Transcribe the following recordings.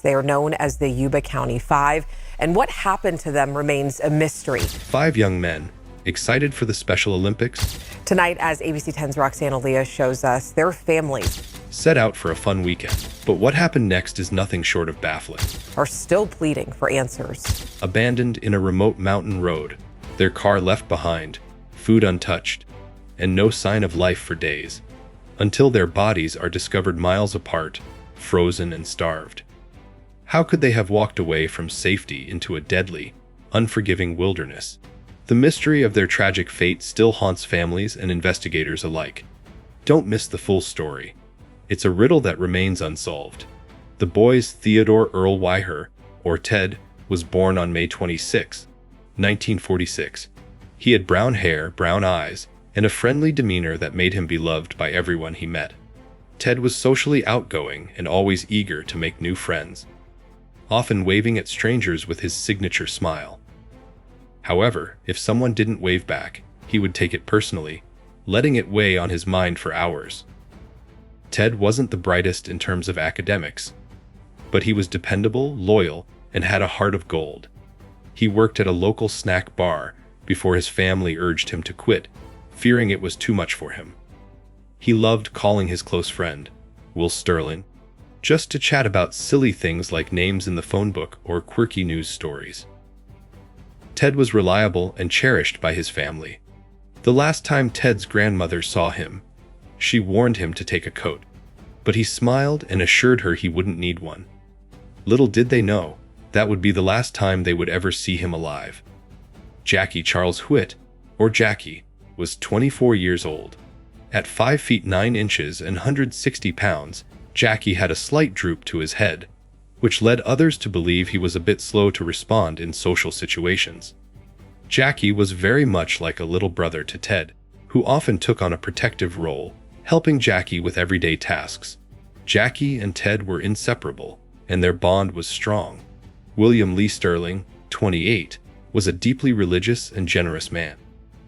They are known as the Yuba County Five, and what happened to them remains a mystery. 5 young men, excited for the Special Olympics, Tonight, as ABC 10's Roxanne Aaliyah shows us, their families set out for a fun weekend. But what happened next is nothing short of baffling. are still pleading for answers. Abandoned in a remote mountain road, their car left behind, food untouched, and no sign of life for days, until their bodies are discovered miles apart, frozen and starved. How could they have walked away from safety into a deadly, unforgiving wilderness? The mystery of their tragic fate still haunts families and investigators alike. Don't miss the full story. It's a riddle that remains unsolved. The boy's Theodore Earl Weiher, or Ted, was born on May 26, 1946. He had brown hair, brown eyes, and a friendly demeanor that made him beloved by everyone he met. Ted was socially outgoing and always eager to make new friends, often waving at strangers with his signature smile. However, if someone didn't wave back, he would take it personally, letting it weigh on his mind for hours. Ted wasn't the brightest in terms of academics, but he was dependable, loyal, and had a heart of gold. He worked at a local snack bar before his family urged him to quit, fearing it was too much for him. He loved calling his close friend, Will Sterling, just to chat about silly things like names in the phone book or quirky news stories. Ted was reliable and cherished by his family. The last time Ted's grandmother saw him, she warned him to take a coat, but he smiled and assured her he wouldn't need one. Little did they know, that would be the last time they would ever see him alive. Jackie Charles Huitt, or Jackie, was 24 years old. At 5 feet 9 inches and 160 pounds, Jackie had a slight droop to his head, which led others to believe he was a bit slow to respond in social situations. Jackie was very much like a little brother to Ted, who often took on a protective role, helping Jackie with everyday tasks. Jackie and Ted were inseparable, and their bond was strong. William Lee Sterling, 28, was a deeply religious and generous man.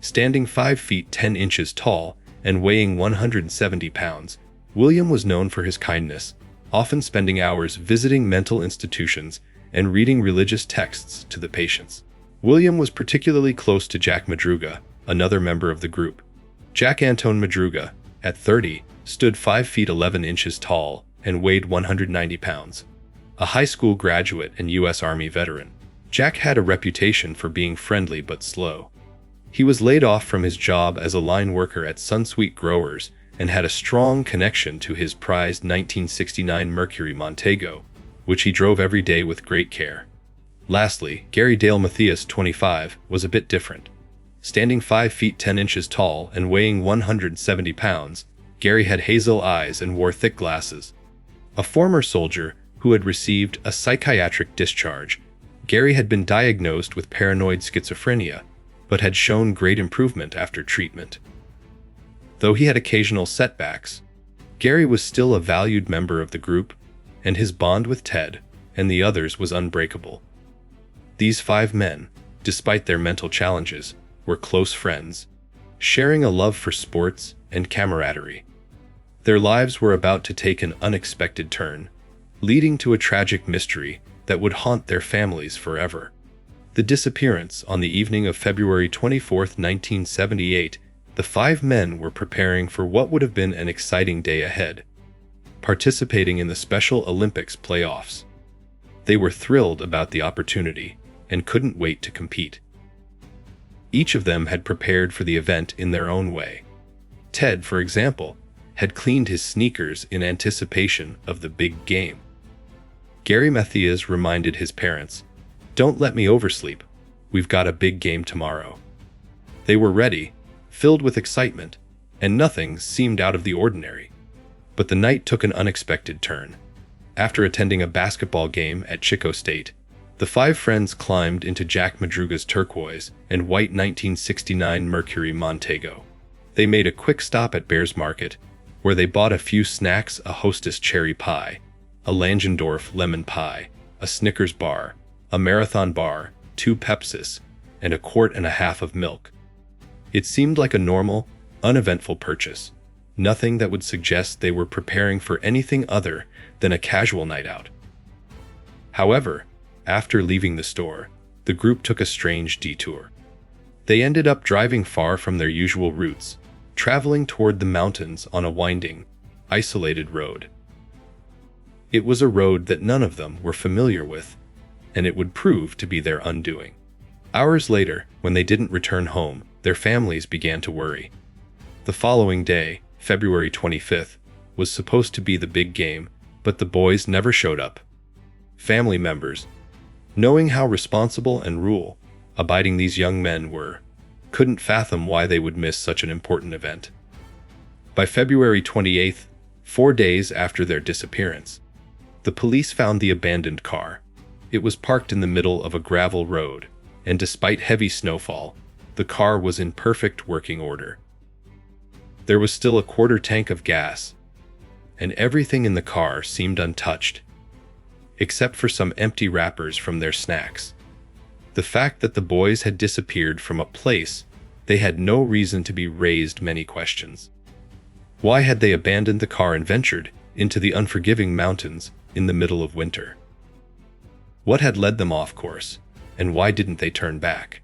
Standing 5 feet 10 inches tall and weighing 170 pounds, William was known for his kindness, often spending hours visiting mental institutions and reading religious texts to the patients. William was particularly close to Jack Madruga, another member of the group. Jack Anton Madruga, at 30, stood 5 feet 11 inches tall and weighed 190 pounds. A high school graduate and U.S. Army veteran, Jack had a reputation for being friendly but slow. He was laid off from his job as a line worker at Sunsweet Growers and had a strong connection to his prized 1969 Mercury Montego, which he drove every day with great care. Lastly, Gary Dale Matthias, 25, was a bit different. Standing 5 feet 10 inches tall and weighing 170 pounds, Gary had hazel eyes and wore thick glasses. A former soldier who had received a psychiatric discharge, Gary had been diagnosed with paranoid schizophrenia, but had shown great improvement after treatment. Though he had occasional setbacks, Gary was still a valued member of the group, and his bond with Ted and the others was unbreakable. These 5 men, despite their mental challenges, were close friends, sharing a love for sports and camaraderie. Their lives were about to take an unexpected turn, leading to a tragic mystery that would haunt their families forever. The disappearance on the evening of February 24, 1978, the 5 men were preparing for what would have been an exciting day ahead, participating in the Special Olympics playoffs. They were thrilled about the opportunity and couldn't wait to compete. Each of them had prepared for the event in their own way. Ted, for example, had cleaned his sneakers in anticipation of the big game. Gary Matthias reminded his parents, "Don't let me oversleep. We've got a big game tomorrow." They were ready, filled with excitement, and nothing seemed out of the ordinary. But the night took an unexpected turn. After attending a basketball game at Chico State, the 5 friends climbed into Jack Madruga's turquoise and white 1969 Mercury Montego. They made a quick stop at Bears Market, where they bought a few snacks: a Hostess cherry pie, a Langendorf lemon pie, a Snickers bar, a Marathon bar, 2 Pepsis, and a quart and a half of milk. It seemed like a normal, uneventful purchase, nothing that would suggest they were preparing for anything other than a casual night out. However, after leaving the store, the group took a strange detour. They ended up driving far from their usual routes, traveling toward the mountains on a winding, isolated road. It was a road that none of them were familiar with, and it would prove to be their undoing. Hours later, when they didn't return home, their families began to worry. The following day, February 25th, was supposed to be the big game, but the boys never showed up. Family members, knowing how responsible and rule-abiding these young men were, couldn't fathom why they would miss such an important event. By February 28th, 4 days after their disappearance, the police found the abandoned car. It was parked in the middle of a gravel road, and despite heavy snowfall, the car was in perfect working order. There was still a quarter tank of gas, and everything in the car seemed untouched, except for some empty wrappers from their snacks. The fact that the boys had disappeared from a place they had no reason to be raised many questions. Why had they abandoned the car and ventured into the unforgiving mountains in the middle of winter? What had led them off course, and why didn't they turn back?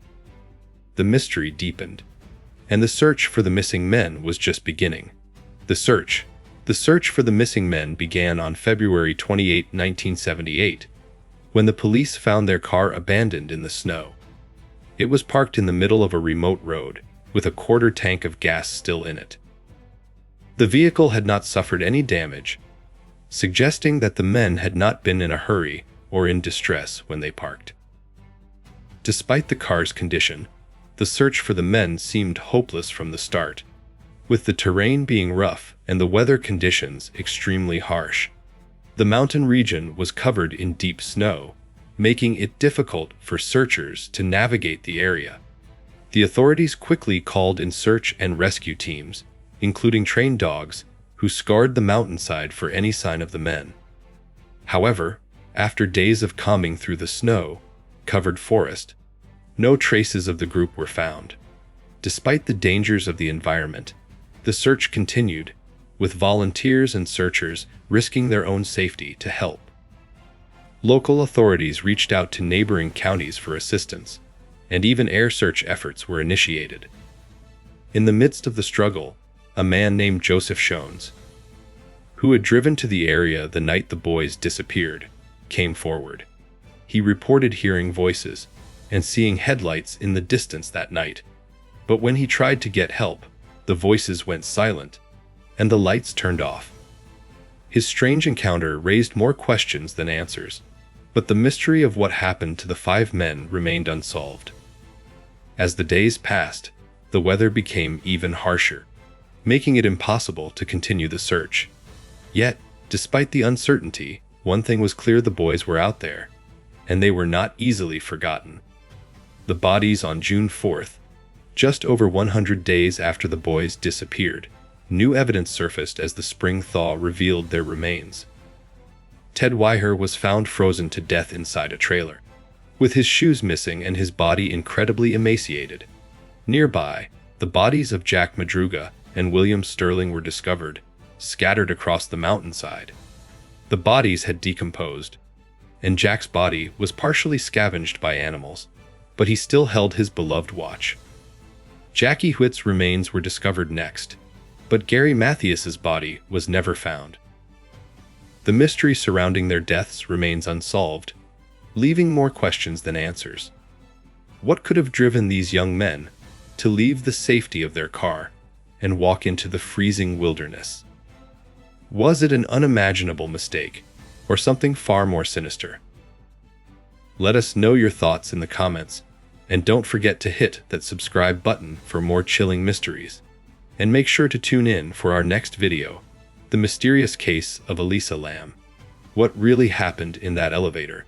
The mystery deepened, and the search for the missing men was just beginning. The search for the missing men began on February 28, 1978, when the police found their car abandoned in the snow. It was parked in the middle of a remote road, with a quarter tank of gas still in it. The vehicle had not suffered any damage, suggesting that the men had not been in a hurry or in distress when they parked. Despite the car's condition, the search for the men seemed hopeless from the start. With the terrain being rough and the weather conditions extremely harsh, the mountain region was covered in deep snow, making it difficult for searchers to navigate the area. The authorities quickly called in search and rescue teams, including trained dogs, who scoured the mountainside for any sign of the men. However, after days of combing through the snow-covered forest, no traces of the group were found. Despite the dangers of the environment, the search continued, with volunteers and searchers risking their own safety to help. Local authorities reached out to neighboring counties for assistance, and even air search efforts were initiated. In the midst of the struggle, a man named Joseph Shones, who had driven to the area the night the boys disappeared, came forward. He reported hearing voices and seeing headlights in the distance that night, but when he tried to get help, the voices went silent and the lights turned off. His strange encounter raised more questions than answers, but the mystery of what happened to the 5 men remained unsolved. As the days passed, the weather became even harsher, making it impossible to continue the search. Yet, despite the uncertainty, one thing was clear: the boys were out there, and they were not easily forgotten. The bodies on June 4th, just over 100 days after the boys disappeared, new evidence surfaced as the spring thaw revealed their remains. Ted Weiher was found frozen to death inside a trailer, with his shoes missing and his body incredibly emaciated. Nearby, the bodies of Jack Madruga and William Sterling were discovered, scattered across the mountainside. The bodies had decomposed, and Jack's body was partially scavenged by animals, but he still held his beloved watch. Jackie Whitt's remains were discovered next, but Gary Mathias's body was never found. The mystery surrounding their deaths remains unsolved, leaving more questions than answers. What could have driven these young men to leave the safety of their car and walk into the freezing wilderness? Was it an unimaginable mistake, or something far more sinister? Let us know your thoughts in the comments, and don't forget to hit that subscribe button for more chilling mysteries. And make sure to tune in for our next video, The Mysterious Case of Elisa Lam. What really happened in that elevator?